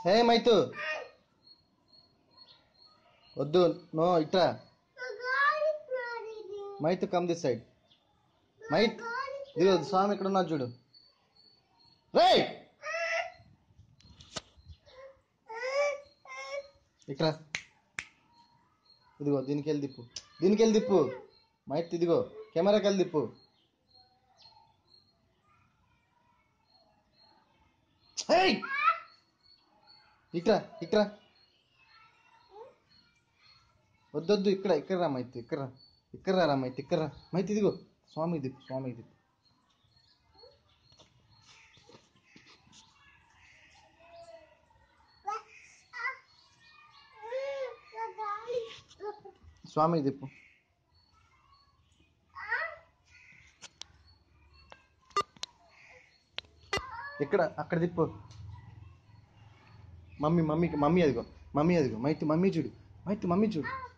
హే మైతు వద్దు నో ఇట్రా మైతు come this side myth ఇదిగో స్వామి ఇక్కడ ఉన్నా చూడు రేయ్ ఇక్కడ ఇదిగో దీనికి వెళ్ళి తిప్పు మైత్ ఇదిగో కెమెరాకి వెళ్ళి తిప్పు ఇక్కడ వద్దొద్దు ఇక్కడ రా మైత్ ఇక్కడ రా మైత్ ఇక్కడ రా మైత్ ఇదిగో స్వామికి తిప్పు స్వామికి తిప్పు అక్కడ తిప్పు మమ్మీ అదిగో మైత్ మమ్మీ చూడు